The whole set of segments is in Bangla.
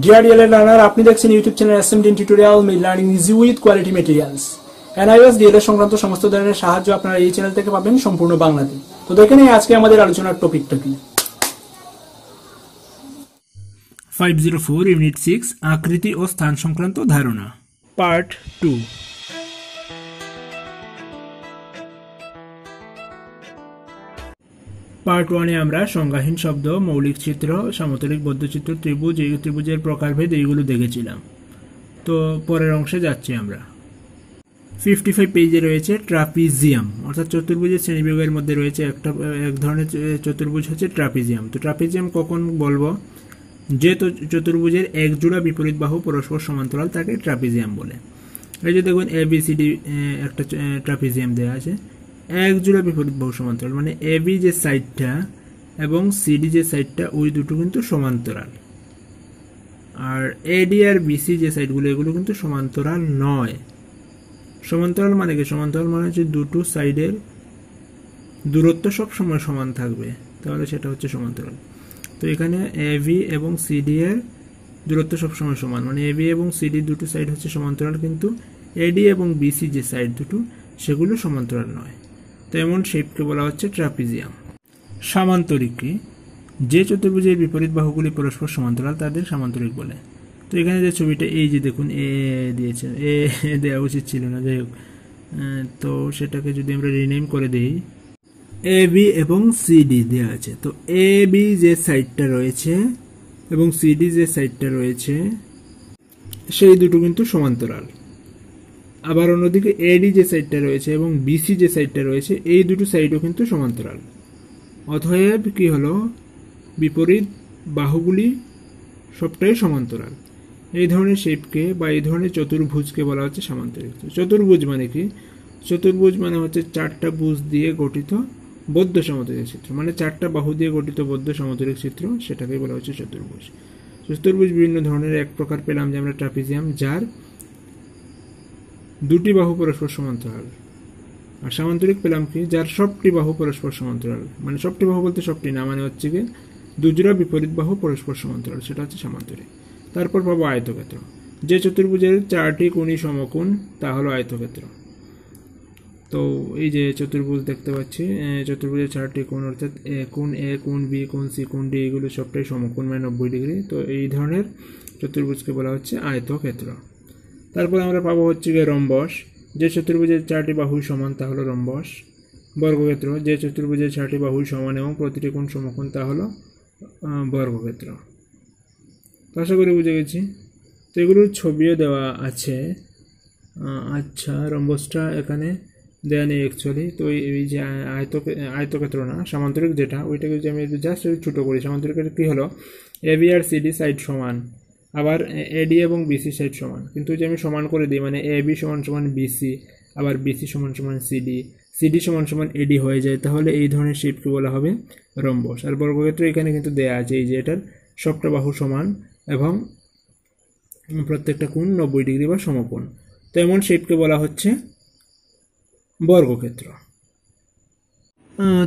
Dear DLL learner, আপনি দেখছেন YouTube channel SMDN tutorial May learning easy with quality materials. NIOS DLL সংক্রান্ত সমস্ত ধরনের সাহায্য আপনারা এই চ্যানেল থেকে পাবেন সম্পূর্ণ বাংলাতে। তো দেখেন আজকে আমাদের আলোচনার টপিকটা কি। 504 ইউনিট 6 আকৃতি ও স্থান সংক্রান্ত ধারণা পার্ট 2। পার্ট 1 এ আমরা সংজ্ঞাহীন শব্দ, মৌলিক চিত্র, সমতলিক বদ্ধচিত্র, ত্রিভুজ, এই ত্রিভুজের প্রকারভেদ এইগুলো দেখেছিলাম। তো পরের অংশে যাচ্ছি আমরা। 55 পেজে রয়েছে ট্রাপিজিয়াম, অর্থাৎ চতুর্ভুজের শ্রেণীবিভাগের মধ্যে রয়েছে এক ধরনের চতুর্ভুজ হচ্ছে ট্রাপিজিয়াম। তো ট্রাপিজিয়াম কখন বলবো? যে চতুর্ভুজের এক জোড়া বিপরীত বাহু পরস্পর সমান্তরাল তাকে ট্রাপিজিয়াম বলে। এই যে দেখুন ABCD একটা ট্রাপিজিয়াম দেওয়া আছে, এক জোড়া বিপরীত বাহু সমান্তরাল, মানে AB যে সাইডটা এবং CD যে সাইডটা ওই দুটো কিন্তু সমান্তরাল, আর AD আর BC যে সাইডগুলো এগুলো কিন্তু সমান্তরাল নয়। সমান্তরাল মানে কি? সমান্তরাল মানে হচ্ছে দুটো সাইডের দূরত্ব সব সময় সমান থাকবে, তাহলে সেটা হচ্ছে সমান্তরাল। তো এখানে AB এবং CD এর দূরত্ব সবসময় সমান, মানে AB এবং CD দুটো সাইড হচ্ছে সমান্তরাল, কিন্তু AD এবং BC যে সাইড দুটো সেগুলো সমান্তরাল নয়। তো এমন শেপকে বলা হচ্ছে ট্রাপিজিয়াম। সামান্তরিক কি? যে চতুর্ভুজের বিপরীত বাহুগুলি পরস্পর সমান্তরাল তাদের সামান্তরিক বলে। তো এখানে যে ছবিটা, এই যে দেখুন এ দিয়েছে, এ দেওয়া উচিত ছিল না, যাই হোক। তো সেটাকে যদি আমরা রিনেম করে দিই, AB এবং CD দেওয়া আছে। তো AB যে সাইডটা রয়েছে এবং CD যে সাইডটা রয়েছে সেই দুটো কিন্তু সমান্তরাল। আবার অন্যদিকে AD যে সাইডটা রয়েছে এবং BC যে সাইডটা রয়েছে এই দুটো সাইডও কিন্তু সমান্তরাল। অতএব কি হলো? বিপরীত বাহুগুলি সবটাই সমান্তরাল। এই ধরনের শেপকে বা এই ধরনের চতুর্ভুজকে বলা হচ্ছে সামান্তরিক। চতুর্ভুজ মানে কি? চতুর্ভুজ মানে হচ্ছে চারটা ভুজ দিয়ে গঠিত বদ্ধ সমতলিক চিত্র, মানে চারটা বাহু দিয়ে গঠিত বদ্ধ সমতলিক চিত্র, সেটাকে বলা হচ্ছে চতুর্ভুজ। চতুর্ভুজ বিভিন্ন ধরনের। এক প্রকার পেলাম যে আমরা ট্রাপিজিয়াম, যার দুটি বাহু পরস্পর সমান্তরাল। আর সামান্তরিক পেলাম কি? যার সবটি বাহু পরস্পর সমান্তরাল, মানে সবটি বাহু বলতে সবটি না, মানে হচ্ছে কি দুজোড়া বিপরীত বাহু পরস্পর সমান্তরাল, সেটা হচ্ছে সামান্তরিক। তারপর পাবো আয়তক্ষেত্র। যে চতুর্ভুজের চারটি কোণই সমকোণ তা হলো আয়তক্ষেত্র। তো এই যে চতুর্ভুজ দেখতে পাচ্ছি, চতুর্ভুজের চারটি কোণ, অর্থাৎ কোণ A, কোণ B, কোণ C, কোণ D এগুলো সবটাই সমকোণ, মানে 90 ডিগ্রি। তো এই ধরনের চতুর্ভুজকে বলা হচ্ছে আয়তক্ষেত্র। তারপর আমরা পাবো হচ্ছে গিয়ে রম্বস। যে চতুর্ভুজের চারটি বাহু সমান তা হলো রম্বস। বর্গক্ষেত্র। যে চতুর্ভুজের চারটি বাহু সমান এবং প্রতিটি কোণ সমকোণ তা হলো বর্গক্ষেত্র। তো আশা করি বুঝে গেছি। তো এগুলোর ছবিও দেওয়া আছে। আচ্ছা, রম্বসটা এখানে দেওয়া নেই অ্যাকচুয়ালি। তো এই যে আয়তক্ষেত্র না, সামান্তরিক যেটা, ওইটাকে যদি আমি জাস্ট ছোটো করি, সামান্তরিকের কী হলো? AB আর CD সাইড সমান, আবার AD এবং BC সাইড সমান, কিন্তু যে আমি সমান করে দিই, মানে AB সমান সমান BC, আবার BC সমান সমান CD, CD সমান সমান AD হয়ে যায়, তাহলে এই ধরনের শেপকে বলা হবে রম্বস। আর বর্গক্ষেত্র এখানে কিন্তু দেয়া আছে, এই যে এটার সবটা বাহু সমান এবং প্রত্যেকটা কোণ 90 ডিগ্রি বা সমকোণ। তো এমন শেপকে বলা হচ্ছে বর্গক্ষেত্র।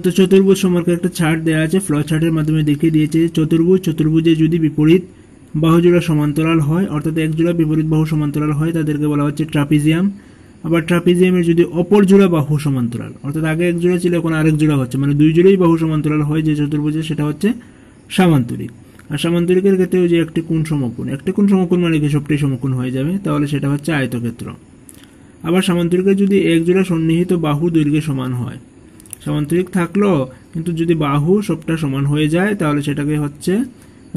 তো চতুর্ভুজ সম্পর্কে একটা চার্ট দেওয়া আছে, ফ্লো চার্টের মাধ্যমে দেখিয়ে দিয়েছে। চতুর্ভুজে যদি বিপরীত বাহু জোড়া সমান্তরাল হয়, অর্থাৎ এক জোড়া বিপরীত বাহু সমান্তরাল হয়, তাদেরকে বলা হচ্ছে ট্রাপিজিয়াম। আবার ট্রাপিজিয়ামের যদি অপর জোড়া বাহু সমান্তরাল, অর্থাৎ আগে এক জোড়া ছিল এখন আরেক জোড়া হচ্ছে, মানে দুই জোড়াই বাহু সমান্তরাল হয় যে চতুর্ভুজে, সেটা হচ্ছে সামান্তরিক। আর সামান্তরিকের ক্ষেত্রে যে একটি কোণ সমকোণ, একটি কোণ সমকোণ মানে কি সবটাই সমকোণ হয়ে যাবে, তাহলে সেটা হচ্ছে আয়তক্ষেত্র। আবার সামান্তরিকের যদি এক জোড়া সন্নিহিত বাহু দৈর্ঘ্যে সমান হয়, সামান্তরিক থাকলো কিন্তু যদি বাহু সবটা সমান হয়ে যায়, তাহলে সেটাকে হচ্ছে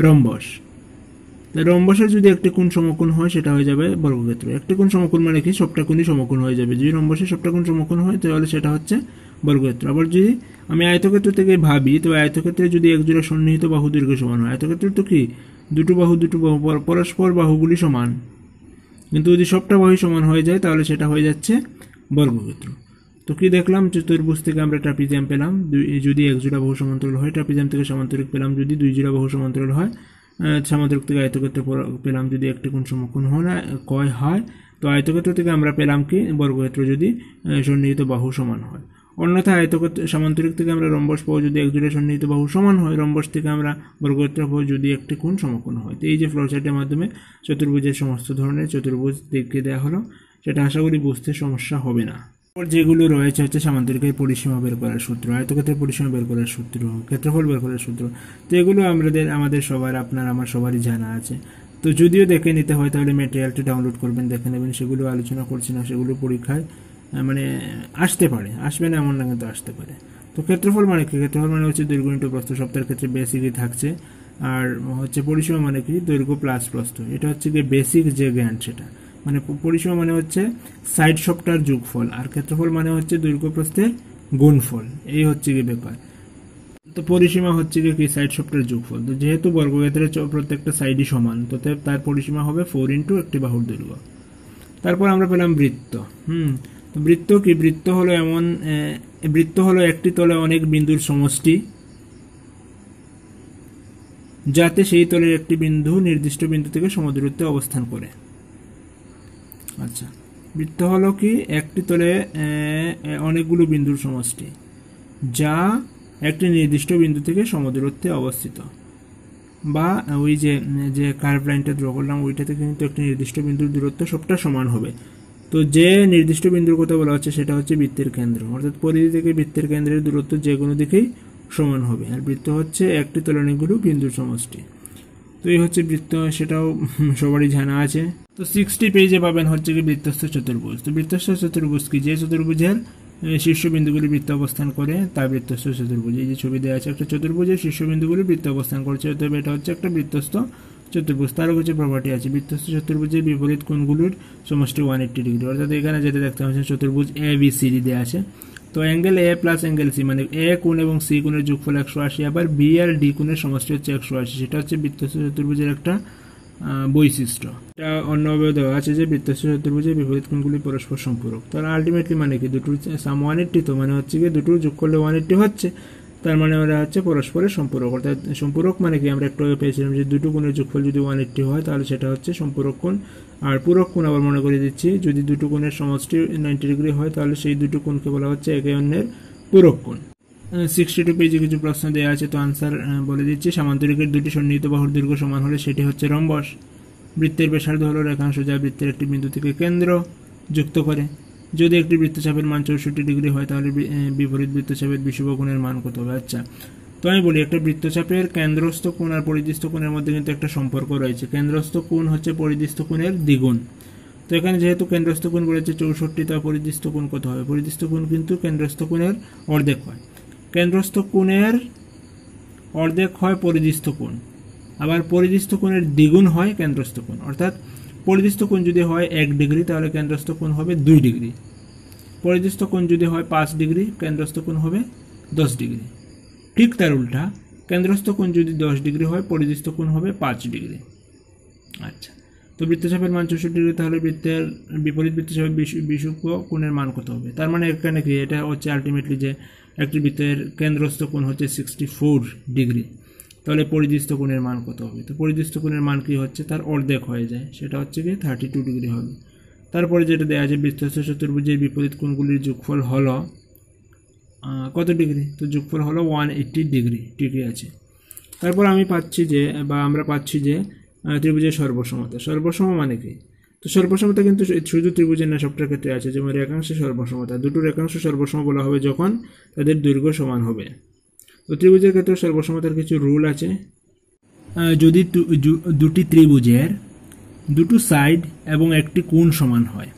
রম্বস। রম্বসের যদি একটি কোণ সমকোণ হয় সেটা হয়ে যাবে বর্গক্ষেত্র। একটি কোণ সমকোণ মানে কি? সবটা কোণই সমকোণ হয়ে যাবে। যদি রম্বসের সবটা কোণ সমকোণ হয় তাহলে সেটা হচ্ছে বর্গক্ষেত্র। আবার যদি আমি আয়তক্ষেত্র থেকে ভাবি, তো আয়তক্ষেত্রে যদি এক জোড়া সন্নিহিত বাহু দৈর্ঘ্য সমান হয়, আয়তক্ষেত্র তো কি দুটো বাহু পরস্পর বাহুগুলি সমান, কিন্তু যদি সবটা বাহু সমান হয়ে যায় তাহলে সেটা হয়ে যাচ্ছে বর্গক্ষেত্র। তো কি দেখলাম? চতুর্ভুজ থেকে আমরা ট্রাপিজিয়াম পেলাম যদি এক জোড়া বাহু সমান্তরাল হয়, ট্রাপিজিয়াম থেকে সামান্তরিক পেলাম যদি দুই জোড়া বাহু সমান্তরাল হয়, সামান্তরিক থেকে আয়তক্ষেত্র পেলাম যদি একটি কোণ সমকোণ হয়। তো আয়তক্ষেত্র থেকে আমরা পেলাম কি? বর্গক্ষেত্র যদি সন্নিহিত বাহু সমান হয়। অন্যথায় আয়তক্ষেত্র সামান্তরিক থেকে আমরা রম্বস পাবো যদি এক জোড়া সন্নিহিত বাহু সমান হয়, রম্বস থেকে আমরা বর্গক্ষেত্র পাবো যদি একটি কোণ সমকোণ হয়। তো এই যে ফ্লোচার্টের মাধ্যমে চতুর্ভুজের সমস্ত ধরনের চতুর্ভুজ দেখিয়ে দেওয়া হলো, সেটা আশা করি বুঝতে সমস্যা হবে না। যেগুলো রয়েছে হচ্ছে সামান্তরিকের পরিসীমা বের করার সূত্র, আয়তক্ষেত্রের পরিসীমা বের করার সূত্র, ক্ষেত্রফল বের করার সূত্র। তো এগুলো আমাদের সবার, আপনার আমার সবারই জানা আছে। তো যদিও দেখে নিতে হয় তাহলে ম্যাটেরিয়ালটি ডাউনলোড করবেন, দেখে নেবেন। সেগুলো আলোচনা করছি না, সেগুলো পরীক্ষায় মানে আসতে পারে, আসবে না এমন না, কিন্তু আসতে পারে। তো ক্ষেত্রফল মানে কি? ক্ষেত্রফল মানে হচ্ছে দৈর্ঘ্য ইন্টু প্রস্থ, সপ্তাহের ক্ষেত্রে বেসিকই থাকছে। আর হচ্ছে পরিসীমা মানে কি? দৈর্ঘ্য প্লাস প্রস্থ। এটা হচ্ছে গিয়ে বেসিক যে জ্ঞান সেটা। মানে পরিসীমা মানে হচ্ছে সাইড সবটার যোগফল, আর ক্ষেত্রফল মানে হচ্ছে দৈর্ঘ্য প্রস্থের গুণফল। এই হচ্ছে গিয়ে ব্যাপার। তো পরিসীমা হচ্ছে গিয়ে কি? সাইড সবটার যোগফল। তো যেহেতু বর্গক্ষেত্রের প্রত্যেকটা সাইডই সমান, তো তার পরিসীমা হবে 4 ইন্টু একটি বাহুর দৈর্ঘ্য। তারপর আমরা পেলাম বৃত্ত। তো বৃত্ত কি? বৃত্ত হলো একটি তলে অনেক বিন্দুর সমষ্টি, যাতে সেই তলের একটি বিন্দু নির্দিষ্ট বিন্দু থেকে সমদূরত্বে অবস্থান করে। আচ্ছা, বৃত্ত হলো কি? একটি তলে অনেকগুলো বিন্দুর সমষ্টি, যা একটি নির্দিষ্ট বিন্দু থেকে সমদূরত্বে অবস্থিত। বা ওই যে কার্ভ লাইনটা ড্র করলাম, ওইটা থেকে কিন্তু একটি নির্দিষ্ট বিন্দুর দূরত্ব সবটা সমান হবে। তো যে নির্দিষ্ট বিন্দুর কথা বলা হচ্ছে সেটা হচ্ছে বৃত্তের কেন্দ্র, অর্থাৎ পরিধি থেকে বৃত্তের কেন্দ্রের দূরত্ব যে কোনো দিকেই সমান হবে। আর বৃত্ত হচ্ছে একটি তলে অনেকগুলো বিন্দুর সমষ্টি। তো এই হচ্ছে বৃত্ত, সেটাও সবারই জানা আছে। তো 60 পেজে পাবেন হচ্ছে কি বৃত্তস্থ চতুর্ভুজ। তো বৃত্তস্থ চতুর্ভুজ কি? যে চতুর্ভুজের শীর্ষবিন্দুগুলি বৃত্ত অবস্থান করে তা বৃত্তস্থ চতুর্ভুজ। এই যে ছবি দেওয়া আছে, একটা চতুর্ভুজের শীর্ষবিন্দুগুলি বৃত্ত অবস্থান করছে, অতএব এটা হচ্ছে একটা বৃত্তস্থ চতুর্ভুজ। তারও কিছু প্রপার্টি আছে। বৃত্তস্থ চতুর্ভুজের বিপরীত কোণগুলোর সমষ্টি 180 ডিগ্রি। অর্থাৎ এখানে যেটা দেখতে পাচ্ছেন চতুর্ভুজ এ বি সি ডি দেওয়া আছে। তো angle A plus angle C মানে এ কোণ এবং সি কোণের যোগফল 180, আবার বি আর ডি কোণের সমষ্টি হচ্ছে 180। সেটা হচ্ছে বৃত্তস্থ চতুর্ভুজের একটা বৈশিষ্ট্য। এটা অন্যভাবে দেওয়া আছে যে বৃত্তস্থ চতুর্ভুজের বিপরীত কোণগুলি পরস্পর সম্পূরক। তার আলটিমেটলি মানে কি? দুটোর সাম 180, তো মানে হচ্ছে কি দুটোর যোগ করলে 180 হচ্ছে, তার মানে ওরা হচ্ছে পরস্পরের সম্পূরক। অর্থাৎ সম্পূরক মানে কি? আমরা একটু আগে পেয়েছিলাম যে দুটো কোণের যোগফল যদি 180 হয় তাহলে সেটা হচ্ছে সম্পূরক কোণ। আর পূরক কোণ আবার মনে করে দিচ্ছি, যদি দুটো কোণের সমষ্টি 90 ডিগ্রি হয় তাহলে সেই দুটো কোণকে বলা হচ্ছে একে অন্যের পূরক কোণ। 62 পেজে কিছু প্রশ্ন দেওয়া আছে, তো আনসার বলে দিচ্ছি। সামান্তরিকের দুটি সন্নিহিত বাহুর দৈর্ঘ্য সমান হলে সেটি হচ্ছে রম্বস। বৃত্তের ব্যাসার্ধ হলো রেখাংশ যা বৃত্তের একটি বিন্দু থেকে কেন্দ্র যুক্ত করে। যদি একটি বৃত্তচাপের মান 64 ডিগ্রি হয় তাহলে বিপরীত বৃত্তচাপের বিষুব কোণের মান কত হবে? আচ্ছা, তো আমি বলি একটা বৃত্তচাপের কেন্দ্রস্থ কোণ আর পরিধিস্থ কোণের মধ্যে কিন্তু একটা সম্পর্ক রয়েছে। কেন্দ্রস্থ কোণ হচ্ছে পরিধিস্থ কোণের দ্বিগুণ। তো এখানে যেহেতু কেন্দ্রস্থ কোণ বলেছে 64, তা পরিধিস্থ কোণ কত হবে? পরিধিস্থ কোণ কিন্তু কেন্দ্রস্থ কোণের অর্ধেক হয়। কেন্দ্রস্থ কোণের অর্ধেক হয় পরিধিস্থ কোণ, আবার পরিধিস্থ কোণের দ্বিগুণ হয় কেন্দ্রস্থ কোণ। অর্থাৎ পরিধিস্থ কোণ যদি হয় 1 ডিগ্রি তাহলে কেন্দ্রস্থ কোণ হবে 2 ডিগ্রি। পরিধিস্থ কোণ যদি হয় 5 ডিগ্রি কেন্দ্রস্থ কোণ হবে 10 ডিগ্রি। ঠিক তার উল্টা, কেন্দ্রস্থ কোণ যদি 10 ডিগ্রি হয় পরিধিস্থ কোণ হবে 5 ডিগ্রি। আচ্ছা, তো বৃত্তচাপের মান 64 ডিগ্রি, তাহলে বৃত্তের বিপরীত বৃত্তচাপের বিষুব কোণের মান কত হবে? তার মানে এখানে কি? এটা হচ্ছে আলটিমেটলি যে একটি বৃত্তের কেন্দ্রস্থ কোণ হচ্ছে 64 ডিগ্রি, তাহলে পরিধিস্থ কোণের মান কত হবে? তো পরিধিস্থ কোণের মান কি হচ্ছে? তার অর্ধেক হয়ে যায়, সেটা হচ্ছে কি 32 ডিগ্রি হবে। তারপরে যেটা দেওয়া আছে বৃত্তস্থ চতুর্ভুজের বিপরীত কোণগুলির যোগফল হলো কত ডিগ্রি? তো যোগফল হলো 180 ডিগ্রি। ঠিকই আছে। তারপর আমরা পাচ্ছি যে ত্রিভুজের সর্বসমতা। সর্বসম মানে কি? তো সর্বসমতা কিন্তু শুধু ত্রিভুজের না, সবটার ক্ষেত্রে আছে। যেমন রেখাংশের সর্বসমতা, দুটো রেখাংশ সর্বসম বলা হবে যখন তাদের দৈর্ঘ্য সমান হবে। তো ত্রিভুজের ক্ষেত্রে সর্বসমতার কিছু রুল আছে। যদি দুটি ত্রিভুজের দুটো সাইড এবং একটি কোণ সমান হয়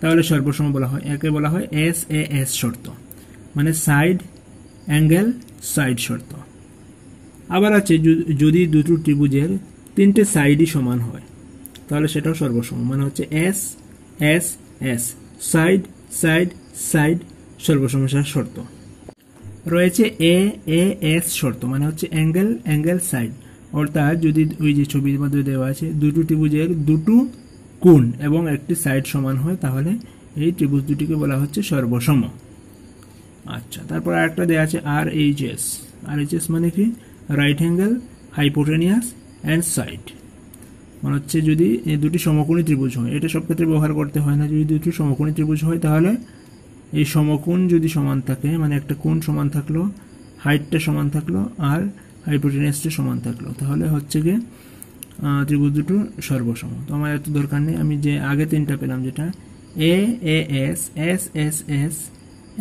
তাহলে সর্বসম বলা হয়। একে বলা হয় SAS শর্ত, মানে সাইড অ্যাঙ্গেল সাইড শর্ত। আবার আছে যদি দুটো ত্রিভুজের 3টে সাইডই সমান হয় তাহলে সেটাও সর্বসম, মানে হচ্ছে SSS সাইড সাইড সাইড সর্বসমতার শর্ত। রয়েছে AAS শর্ত, মানে হচ্ছে অ্যাঙ্গেল অ্যাঙ্গেল সাইড। অর্থাৎ যদি ওই যে ছবির মধ্যে দেওয়া আছে দুটো ত্রিভুজের দুটো কোণ এবং একটি সাইড সমান হয় তাহলে এই ত্রিভুজ দুটিকে বলা হচ্ছে সর্বসম। আচ্ছা, তারপর আরেকটা দেওয়া আছে RHS। RHS মানে কি? Right angle hypotenuse and side. মানে হচ্ছে যদি এই দুটি সমকোণী ত্রিভুজ হয়, এটা সব ক্ষেত্রে ব্যবহার করতে হয় না। যদি দুটি সমকোণী ত্রিভুজ হয় তাহলে এই সমকোণ যদি সমান থাকে, মানে একটা কোণ সমান থাকলো, হাইটটা সমান থাকলো আর হাইপোটেনাসটা সমান থাকলো, তাহলে হচ্ছে গিয়ে ত্রিভুজ দুটো সর্বসম। তো আমার এত দরকার নেই, আমি যে আগে তিনটা পেলাম যেটা A S S S S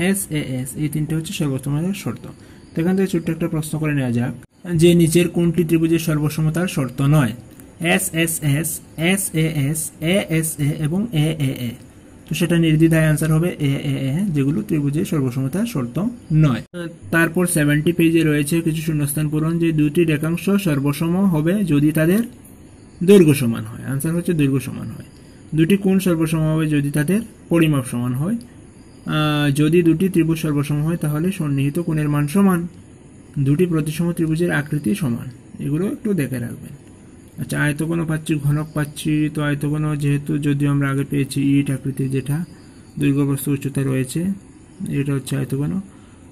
S S, এই তিনটা হচ্ছে সর্বসমতার শর্ত। তো এখান থেকে ছোট্ট একটা প্রশ্ন করে নেওয়া যাক যে নিচের কোনটি ত্রিভুজের সর্বসমতার শর্ত নয়? S S S, S A S, A S A এবং এ এ এ। তো সেটা নির্দ্বিধায় আনসার হবে এ এ এ, যেগুলো ত্রিভুজের সর্বসমতার শর্ত নয়। তারপর 70 পেজে রয়েছে কিছু শূন্যস্থান পূরণ, যে দুটি রেখাংশ সর্বসম হবে যদি তাদের দৈর্ঘ্য সমান হয়। আনসার হচ্ছে দৈর্ঘ্য সমান হয়। দুটি কোণ সর্বসম হবে যদি তাদের পরিমাপ সমান হয়। যদি দুটি ত্রিভুজ সর্বসম হয় তাহলে সন্নিহিত কোণের মান সমান। দুটি প্রতিসম ত্রিভুজের আকৃতি সমান। এগুলো একটু দেখে রাখবেন। আচ্ছা, আয়তঘন পাচ্ছি, ঘনক পাচ্ছি। তো আয়তঘন যেহেতু যদিও আমরা আগে পেয়েছি ইট আকৃতির, যেটা দৈর্ঘ্য প্রস্থ উচ্চতা রয়েছে, এটা হচ্ছে আয়তঘন।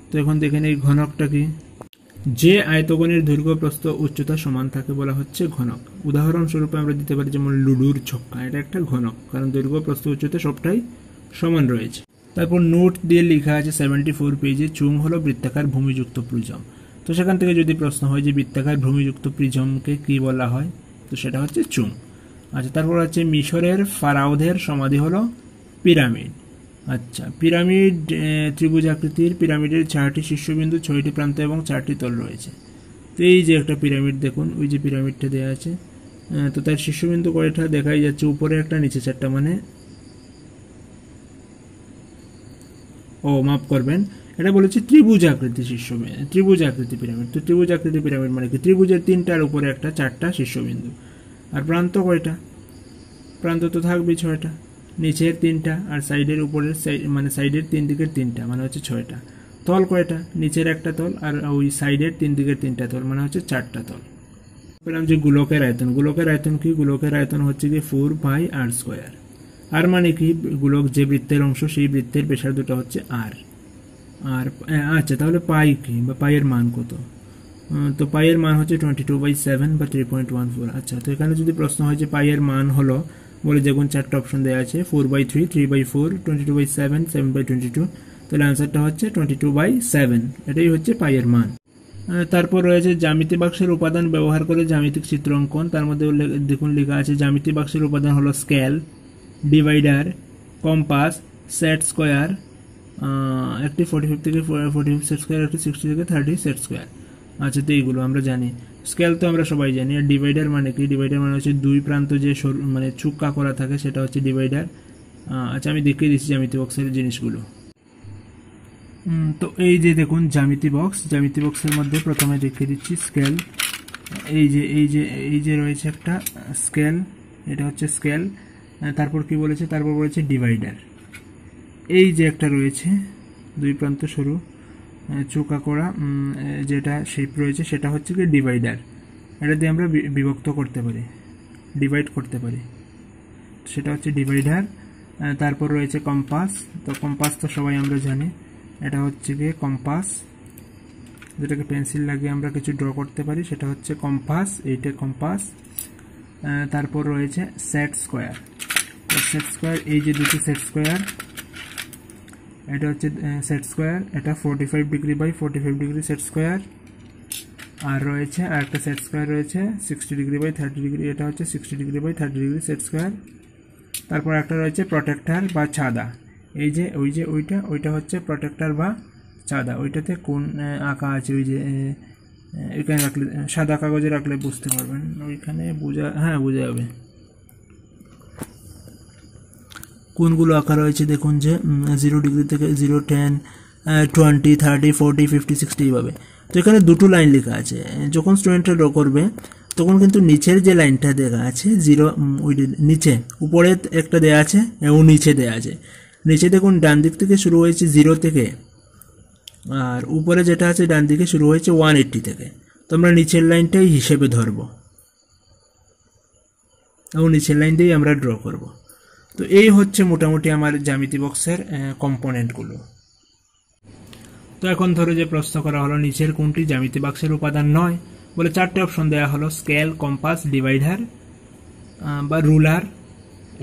তো এখন দেখেন এই ঘনকটা কি? যে আয়তঘনের দৈর্ঘ্য প্রস্থ উচ্চতা সমান থাকে বলা হচ্ছে ঘনক। উদাহরণস্বরূপ আমরা দিতে পারি যেমন লুডুর ছক্কা, এটা একটা ঘনক, কারণ দৈর্ঘ্য প্রস্থ উচ্চতা সবটাই সমান রয়েছে। তারপর নোট দিয়ে লেখা আছে 74 পেজে, চুং হলো বৃত্তাকার ভূমিযুক্ত প্রিজম। তো সেখান থেকে যদি প্রশ্ন হয় যে বৃত্তাকার ভূমিযুক্ত প্রিজমকে কি বলা হয়, তো সেটা হচ্ছে চুং। আচ্ছা, তারপর হচ্ছে মিশরের ফারাওদের সমাধি হলো পিরামিড। আচ্ছা, পিরামিড ত্রিভুজ আকৃতির, পিরামিডের 4টি শীর্ষবিন্দু, 6টি প্রান্ত এবং 4টি তল রয়েছে। তো এই যে একটা পিরামিড দেখুন, ওই যে পিরামিডটা দেওয়া আছে, তো তার শীর্ষবিন্দু কয়টা দেখাই যাচ্ছে, উপরে একটা নিচে 4টা, মানে মাফ করবেন, এটা বলেছে ত্রিভুজ আকৃতি ত্রিভুজ আকৃতি পিরামিড। তো ত্রিভুজ আকৃতি পিরামিড মানে কি? ত্রিভুজের 3টার উপরে একটা 4টা শীর্ষবিন্দু। আর প্রান্ত কয়টা? প্রান্ত তো থাকবে 6টা, নিচের 3টা আর সাইডের উপরের মানে সাইডের 3 দিকের 3টা, মানে হচ্ছে 6টা। তল কয়টা? নিচের একটা তল আর ওই সাইডের 3 দিকের 3টা তল, মানে হচ্ছে 4টা তল। বললাম যে গোলকের আয়তন, গোলকের আয়তন কি? গোলকের আয়তন হচ্ছে কি 4πr²। আর মানে কি? গোলক যে বৃত্তের অংশ, সেই বৃত্তের ব্যাসার্ধটা হচ্ছে আর। আচ্ছা, তাহলে পাই কি, বা পাইয়ের মান কত? তো পাইয়ের মান হচ্ছে 22/7 বা 3.14। আচ্ছা, তো এখানে যদি প্রশ্ন হয় যে পাইয়ের মান হলো, বলে দেখুন 4টা অপশন দেওয়া আছে, 4/3, 3/4, 22/7, 7/22, তাহলে আনসারটা হচ্ছে 22/7। এটাই হচ্ছে পাইয়ের মান। তারপর রয়েছে জ্যামিতি বাক্সের উপাদান ব্যবহার করে জ্যামিতিক চিত্র অঙ্কন। তার মধ্যে দেখুন লেখা আছে জ্যামিতি বাক্সের উপাদান হলো scale, divider, compass, set square, একটি 45 থেকে 45 সেট স্কোয়ার, একটি 60 থেকে 30 সেট স্কোয়ার। আচ্ছা, তো এইগুলো আমরা জানি। স্কেল তো আমরা সবাই জানি। আর ডিভাইডার মানে কি? ডিভাইডার মানে হচ্ছে দুই প্রান্ত যে মানে চুক্কা করা থাকে, সেটা হচ্ছে ডিভাইডার। আচ্ছা, আমি দেখিয়ে দিচ্ছি জ্যামিতি বক্সের জিনিসগুলো। তো এই যে দেখুন জ্যামিতি বক্স, জ্যামিতি বক্সের মধ্যে প্রথমে দেখিয়ে দিচ্ছি স্কেল। এই যে রয়েছে একটা স্কেল, এটা হচ্ছে স্কেল। তারপর কি বলেছে? তারপর বলেছে ডিভাইডার। এই যে একটা রয়েছে দুই প্রান্ত সরু চোকা করা যেটা শেপ রয়েছে, সেটা হচ্ছে কি ডিভাইডার। এটা দিয়ে আমরা বিভক্ত করতে পারি, ডিভাইড করতে পারি, সেটা হচ্ছে ডিভাইডার। তারপর রয়েছে কম্পাস। তো কম্পাস তো সবাই আমরা জানি, এটা হচ্ছে গিয়ে কম্পাস, যেটাকে পেন্সিল লাগিয়ে আমরা কিছু ড্র করতে পারি, সেটা হচ্ছে কম্পাস, এইটা কম্পাস। তারপর রয়েছে সেট স্কোয়ার। সেট স্কোয়ার, এই যে দুটি সেট স্কোয়ার, এটা হচ্ছে সেট স্কোয়ার, এটা 45 degree by 45 degree set square. আর রয়েছে আর একটা সেট স্কোয়ার রয়েছে 60 ডিগ্রি বাই 30 ডিগ্রি, এটা হচ্ছে 60 degree by 30 degree set square. তারপর একটা রয়েছে প্রোটেক্টর বা ছাদা। এই যে ওইটা হচ্ছে প্রোটেক্টর বা ছাদা। ওইটাতে কোন আঁকা আছে, ওই যে এখানে রাখলে, সাদা কাগজে রাখলে বুঝতে পারবেন, ওইখানে বোঝা যাবে কোনগুলো আঁকা রয়েছে। দেখুন যে 0 ডিগ্রি থেকে 0, 10, 20, 30, 40, 50, 60 এইভাবে। তো এখানে দুটো লাইন লেখা আছে। যখন স্টুডেন্টরা ড্র করবে তখন কিন্তু নিচের যে লাইনটা দেখা আছে 0, ওই নিচে উপরে একটা দেয়া আছে এবং নিচে দেয়া আছে। নিচে দেখুন ডান দিক থেকে শুরু হয়েছে 0 থেকে, আর উপরে যেটা আছে ডান দিকে শুরু হয়েছে 180 থেকে। তো আমরা নিচের লাইনটাই হিসেবে ধরব এবং নিচের লাইন দিয়েই আমরা ড্র করব। তো এই হচ্ছে মোটামুটি আমার জ্যামিতি বক্সের কম্পোনেন্টগুলো। তো এখন ধরো যে প্রশ্ন করা হলো নিচের কোনটি জ্যামিতি বাক্সের উপাদান নয়, বলে 4টে অপশন দেওয়া হলো, স্কেল, কম্পাস, ডিভাইডার বা রুলার,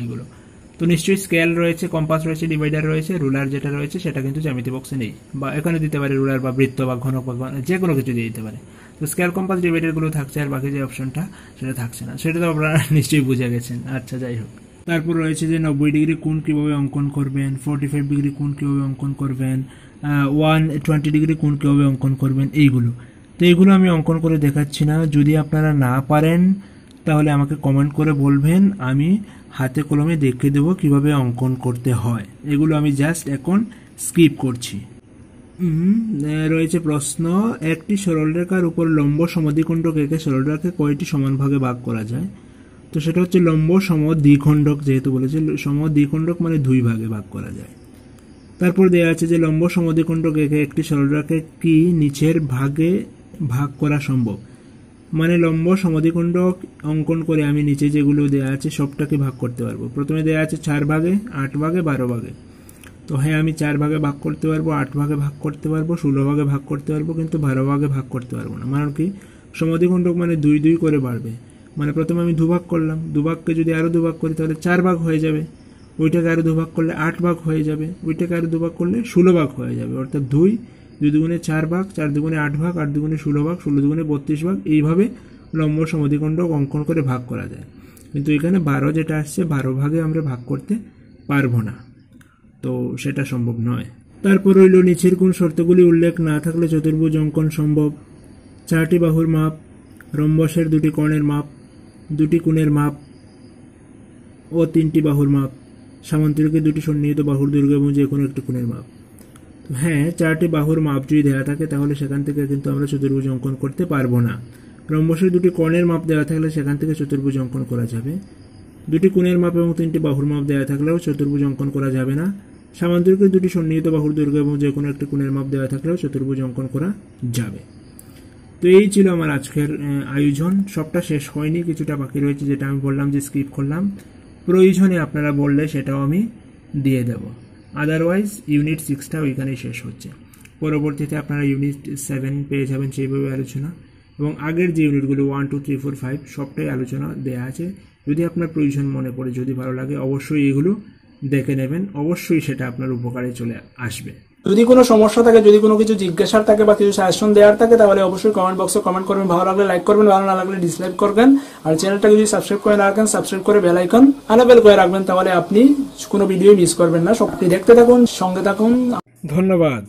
এগুলো। তো তো নিশ্চয়ই স্কেল রয়েছে, কম্পাস রয়েছে, ডিভাইডার রয়েছে, রুলার যেটা রয়েছে সেটা কিন্তু জ্যামিতি বক্সে নেই, বা এখানে দিতে পারে রুলার বা বৃত্ত বা ঘনক বা যে কোনো কিছু দিয়ে দিতে পারে। তো স্কেল, কম্পাস, ডিভাইডারগুলো থাকছে, আর বাকি যে অপশনটা সেটা থাকছে না। সেটা তো আপনারা নিশ্চয়ই বুঝে গেছেন। আচ্ছা, যাই হোক। তারপর রয়েছে যে 90 ডিগ্রি কোণ কীভাবে অঙ্কন করবেন, 45 ডিগ্রি কোণ কীভাবে অঙ্কন করবেন, 120 ডিগ্রি কোণ কীভাবে অঙ্কন করবেন, এইগুলো। তো এইগুলো আমি অঙ্কন করে দেখাচ্ছি না। যদি আপনারা না পারেন তাহলে আমাকে কমেন্ট করে বলবেন, আমি হাতে কলমে দেখিয়ে দেবো কিভাবে অঙ্কন করতে হয়। এগুলো আমি জাস্ট এখন স্কিপ করছি। রয়েছে প্রশ্ন, একটি সরলরেখার উপর লম্ব সমদ্বিখণ্ডক এঁকে সরলরেখাকে কয়টি সমান ভাগে ভাগ করা যায়? তো সেটা হচ্ছে লম্ব সমদ্বিখণ্ডক, যেহেতু বলেছে সমদ্বিখণ্ডক মানে 2 ভাগে ভাগ করা যায়। তারপর দেওয়া আছে যে লম্ব সমদ্বিখণ্ডক এঁকে একটি সরলরেখাকে কি নিচের ভাগে ভাগ করা সম্ভব? মানে লম্ব সমদ্বিখণ্ডক অঙ্কন করে আমি নিচে যেগুলো দেওয়া আছে সবটাকে ভাগ করতে পারবো। প্রথমে দেওয়া আছে 4 ভাগে, 8 ভাগে, 12 ভাগে। তো হ্যাঁ, আমি 4 ভাগে ভাগ করতে পারবো, 8 ভাগে ভাগ করতে পারবো, 16 ভাগে ভাগ করতে পারবো, কিন্তু 12 ভাগে ভাগ করতে পারবো না। মানে কি, সমদ্বিখণ্ডক মানে 2 2 করে বাড়বে। মানে প্রথমে আমি 2 ভাগ করলাম, 2 ভাগকে যদি আরো 2 ভাগ করি তাহলে 4 ভাগ হয়ে যাবে। ওইটাকে আরো 2 ভাগ করলে 8 ভাগ হয়ে যাবে। ওইটাকে আরো 2 ভাগ করলে 16 ভাগ হয়ে যাবে। অর্থাৎ 2 দুগুণে 4 ভাগ, 4 দুগুণে 8 ভাগ, 8 দুগুণে 16 ভাগ, 16 দুগুণে 32 ভাগ। এইভাবে লম্ব সমদ্বিখণ্ডক অঙ্কন করে ভাগ করা যায়। কিন্তু এখানে 12 যেটা আসছে, 12 ভাগে আমরা ভাগ করতে পারবো না, তো সেটা সম্ভব নয়। তারপর রইল নিচের কোন শর্তগুলি উল্লেখ না থাকলে চতুর্ভুজ অঙ্কন সম্ভব? 4টি বাহুর মাপ, রম্বসের 2টি কোণের মাপ, 2টি কোণের মাপ ও 3টি বাহুর মাপ, সামান্তরিকের 2টি সন্নিহিত বাহুর দৈর্ঘ্য এবং যে কোনো একটি কোণের মাপ। হ্যাঁ, 4টি বাহুর মাপ যদি দেওয়া থাকে তাহলে সেখান থেকে কিন্তু আমরা চতুর্ভুজ অঙ্কন করতে পারবো না। রম্বসের 2টি কোণের মাপ দেওয়া থাকলে সেখান থেকে চতুর্ভুজ অঙ্কন করা যাবে। 2টি কোণের মাপ এবং 3টি বাহুর মাপ দেওয়া থাকলেও চতুর্ভুজ অঙ্কন করা যাবে না। সামান্তরিকের 2টি সন্নিহিত বাহুর দৈর্ঘ্য এবং যে কোনো একটি কোণের মাপ দেওয়া থাকলেও চতুর্ভুজ অঙ্কন করা যাবে। তো এই ছিল আমার আজকের আয়োজন। সবটা শেষ হয়নি, কিছুটা বাকি রয়েছে, যেটা আমি বললাম যে স্কিপ করলাম। প্রয়োজনে আপনারা বললে সেটাও আমি দিয়ে দেব। আদারওয়াইজ ইউনিট 6টা ওইখানেই শেষ হচ্ছে। পরবর্তীতে আপনারা ইউনিট 7 পেয়ে যাবেন সেইভাবে আলোচনা, এবং আগের যে ইউনিটগুলো 1 2 3 4 5 সবটাই আলোচনা দেওয়া আছে। যদি আপনার প্রয়োজন মনে পড়ে, যদি ভালো লাগে, অবশ্যই এগুলো দেখে নেবেন। অবশ্যই সেটা আপনার উপকারে চলে আসবে। যদি কোনো সমস্যা থাকে, যদি কোনো কিছু জিজ্ঞাসার থাকে বা কিছু সাজেশন দেওয়ার থাকে, তাহলে অবশ্যই কমেন্ট বক্সে কমেন্ট করবেন। ভালো লাগলে লাইক করবেন, ভালো না লাগলে ডিসলাইক করবেন। আর চ্যানেলটাকে যদি সাবস্ক্রাইব করে না রাখেন, সাবস্ক্রাইব করে বেল আইকন আনএবল করে রাখবেন, তাহলে আপনি কোনো ভিডিও মিস করবেন না। সবটি দেখতে থাকুন, সঙ্গে থাকুন। ধন্যবাদ।